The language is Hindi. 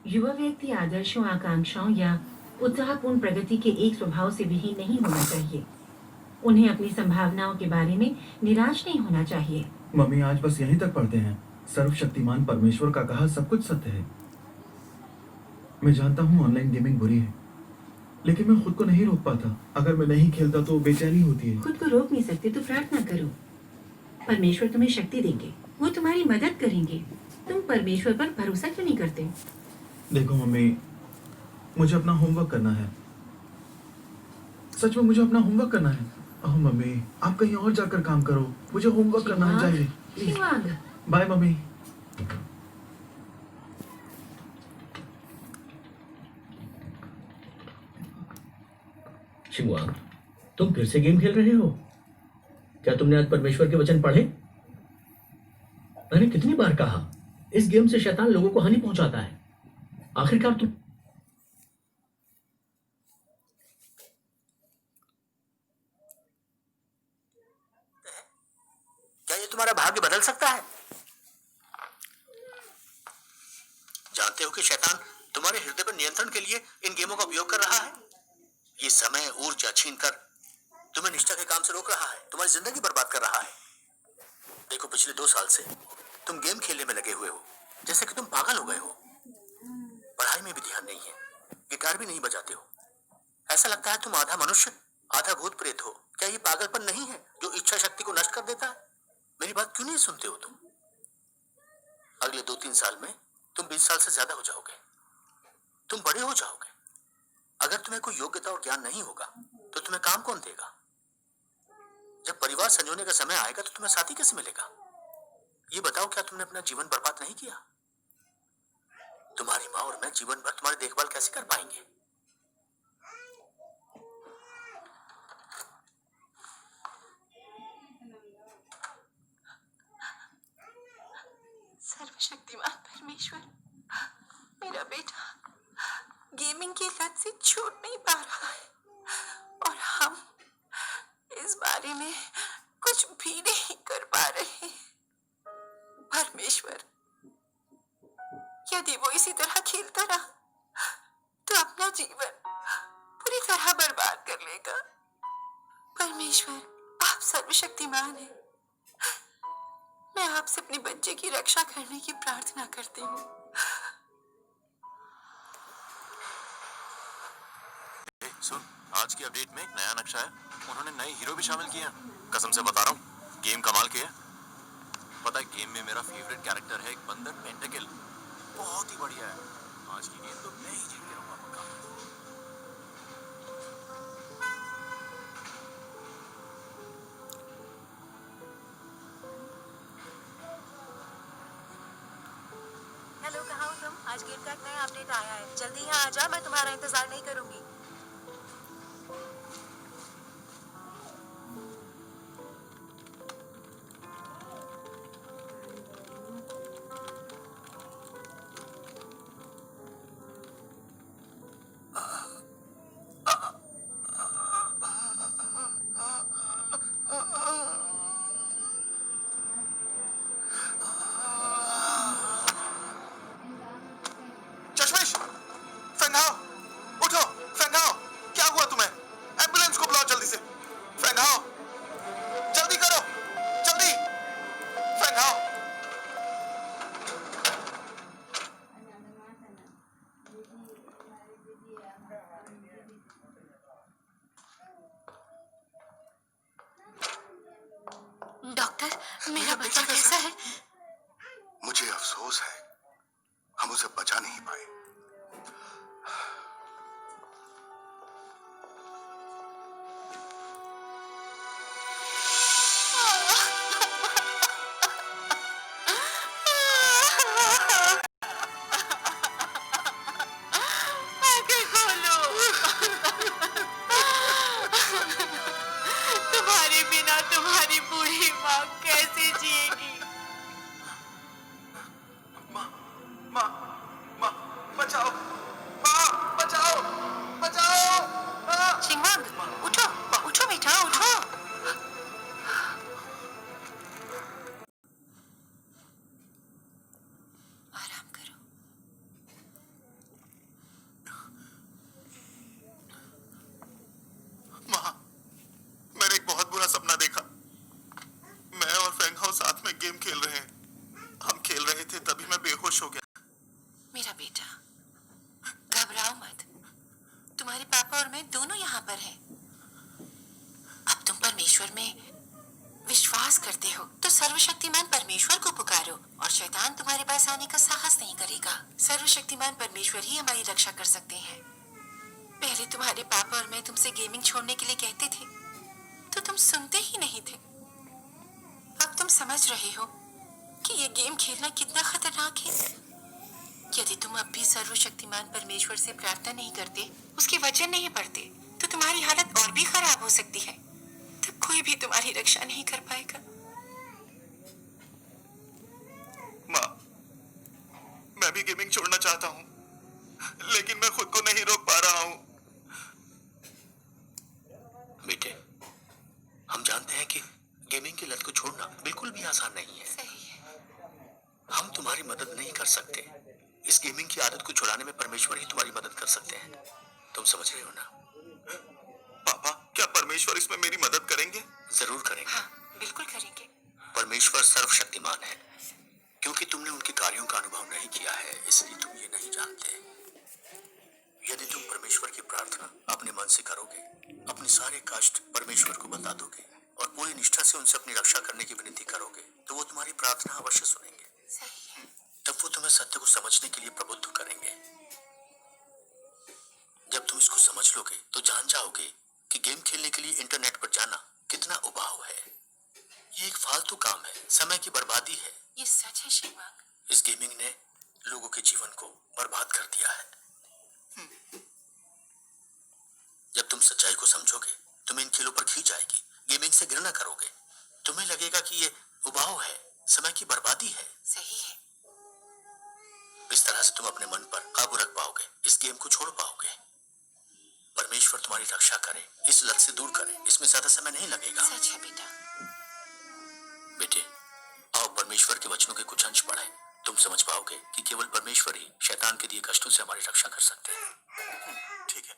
युवा व्यक्ति आदर्शों, आकांक्षाओं या उत्साहपूर्ण प्रगति के एक स्वभाव से विहीन नहीं होना चाहिए। उन्हें अपनी संभावनाओं के बारे में निराश नहीं होना चाहिए। मम्मी, आज बस यहीं तक पढ़ते हैं। सर्वशक्तिमान परमेश्वर का कहा सब कुछ सत्य है। मैं जानता हूँ ऑनलाइन गेमिंग बुरी है, लेकिन मैं खुद को नहीं रोक पाता। अगर मैं नहीं खेलता तो बेचैनी होती है। खुद को रोक नहीं सकते तो प्रार्थना करो। परमेश्वर तुम्हें शक्ति देंगे, वो तुम्हारी मदद करेंगे। तुम परमेश्वर पर भरोसा क्यों नहीं करते? देखो मम्मी, मुझे अपना होमवर्क करना है। सच में मुझे अपना होमवर्क करना है। ओह मम्मी, आप कहीं और जाकर काम करो। मुझे होमवर्क करना है, चाहिए। Shivang, bye mummy. शिवांग, तुम फिर से गेम खेल रहे हो? क्या तुमने आज परमेश्वर के वचन पढ़े? मैंने कितनी बार कहा, इस गेम से शैतान लोगों को हानि पहुंचाता है। आखिरकार तुम क्या ये तुम्हारा भाग्य बदल सकता है? जानते हो कि शैतान तुम्हारे हृदय पर नियंत्रण के लिए इन गेमों का उपयोग कर रहा है। ये समय, ऊर्जा छीनकर तुम्हें निष्ठा के काम से रोक रहा है, तुम्हारी जिंदगी बर्बाद कर रहा है। देखो, पिछले 2 साल से तुम गेम खेलने में लगे हुए हो, जैसे कि तुम पागल हो गए हो। पढ़ाई में भी ध्यान नहीं है, गिटार भी नहीं बजाते हो। ऐसा लगता है तुम आधा मनुष्य आधा भूत प्रेत हो। क्या ये पागलपन नहीं है जो इच्छा शक्ति को नष्ट कर देता है? मेरी बात क्यों नहीं सुनते हो तुम? अगले 2-3 साल में तुम 20 साल से ज्यादा हो जाओगे, तुम बड़े हो जाओगे। अगर तुम्हें कोई योग्यता और ज्ञान नहीं होगा तो तुम्हें काम कौन देगा? जब परिवार संजोने का समय आएगा तो तुम्हें साथी कैसे मिलेगा? ये बताओ, क्या तुमने अपना जीवन बर्बाद नहीं किया? तुम्हारी माँ और मैं जीवन भर तुम्हारी देखभाल कैसे कर पाएंगे? सर्वशक्तिमान परमेश्वर, मेरा बेटा गेमिंग की लत से छूट नहीं पा रहा है और हम इस बारे में कुछ भी नहीं कर पा रहे। परमेश्वर, यदि वो इसी तरह खेलता रहा तो अपना जीवन पूरी तरह बर्बाद कर लेगा। परमेश्वर, आप सर्वशक्तिमान हैं। मैं आपसे अपने बच्चे की रक्षा करने की प्रार्थना करती हूँ। सुन, आज की अपडेट में एक नया नक्शा है। उन्होंने नए हीरो भी शामिल किए हैं। कसम से बता रहा हूँ, गेम कमाल की है। पता है, गेम में मेरा फेवरेट कैरेक्टर है एक बंदर पेंटाकिल। बहुत ही बढ़िया है। आज की गेम तो मैं ही जीत के रहूंगा पक्का। हेलो, कहाँ हो तुम? आज गेम का एक नया अपडेट आया है। जल्दी यहाँ आ जाओ, मैं तुम्हारा इंतजार नहीं करूंगी। चश्मिश, फेंगाओ, उठो, फेंगाओ। क्या हुआ तुम्हें? एम्बुलेंस को बुलाओ जल्दी से। फेंगाओ, जल्दी करो, जल्दी फेंगाओ। डॉक्टर, मेरा बच्चा कैसा है? मुझे अफसोस है, हम उसे बचा नहीं पाए। आंखें खोलो। तुम्हारे बिना तुम्हारी बूढ़ी माँ कैसे जिएगी? माँ, माँ, माँ, बचाओ, माँ, रहे थे तभी मैं बेहोश हो गया। मेरा बेटा, घबराओ मत। तुम्हारे पापा और मैं दोनों यहाँ पर हैं। अब तुम परमेश्वर में विश्वास करते हो तो सर्वशक्तिमान परमेश्वर को पुकारो और शैतान तुम्हारे पास आने का साहस नहीं करेगा। सर्वशक्तिमान परमेश्वर ही हमारी रक्षा कर सकते हैं। पहले तुम्हारे पापा और मैं तुमसे गेमिंग छोड़ने के लिए कहते थे तो तुम सुनते ही नहीं थे। अब तुम समझ रहे हो कि ये गेम खेलना कितना खतरनाक है। यदि तुम अब भी सर्वशक्तिमान परमेश्वर से प्रार्थना नहीं करते, उसके वचन नहीं पढ़ते, तो तुम्हारी हालत और भी खराब हो सकती है। तब कोई भी तुम्हारी रक्षा नहीं कर पाएगा। माँ, मैं भी गेमिंग छोड़ना चाहता हूँ, लेकिन मैं खुद को नहीं रोक पा रहा हूँ। बेटे, हम जानते हैं कि गेमिंग की लत को छोड़ना बिल्कुल भी आसान नहीं है। सही है। हम तुम्हारी मदद नहीं कर सकते। इस गेमिंग की आदत को छुड़ाने में परमेश्वर ही तुम्हारी मदद कर सकते हैं। तुम समझ रहे हो ना? पापा, क्या परमेश्वर इसमें मेरी मदद करेंगे? जरूर करेंगे। हाँ, बिल्कुल करेंगे। परमेश्वर सर्वशक्तिमान है। क्योंकि तुमने उनके कार्यों का अनुभव नहीं किया है, इसलिए तुम ये नहीं जानते। यदि तुम परमेश्वर की प्रार्थना अपने मन से करोगे, अपने सारे कष्ट परमेश्वर को बता दोगे और पूरी निष्ठा से उनसे अपनी रक्षा करने की विनती करोगे, तो वो तुम्हारी प्रार्थना अवश्य सुनेंगे। सही है। तब वो तुम्हें सत्य को समझने के लिए प्रबुद्ध करेंगे। जब तुम इसको समझ लोगे तो जान जाओगे कि गेम खेलने के लिए इंटरनेट पर जाना कितना उबाऊ है। ये एक फालतू काम है, समय की बर्बादी है। ये सच है शिवांग। इस गेमिंग ने लोगों के जीवन को बर्बाद कर दिया है। जब तुम सच्चाई को समझोगे, तुम्हें इन खेलों पर खींच आएगी। गेमिंग से घृणा करोगे। तुम्हें लगेगा कि ये उबाऊ है, समय की बर्बादी है। सही है। इस तरह से तुम अपने मन पर काबू रख पाओगे, इस गेम को छोड़ पाओगे। परमेश्वर तुम्हारी रक्षा करे, इस लत से दूर करे। इसमें ज्यादा समय नहीं लगेगा। सच है बेटा। बेटे, आओ परमेश्वर के वचनों के कुछ अंश पढ़ें। तुम समझ पाओगे कि केवल परमेश्वर ही शैतान के दिए कष्टों से हमारी रक्षा कर सकते हैं। ठीक है।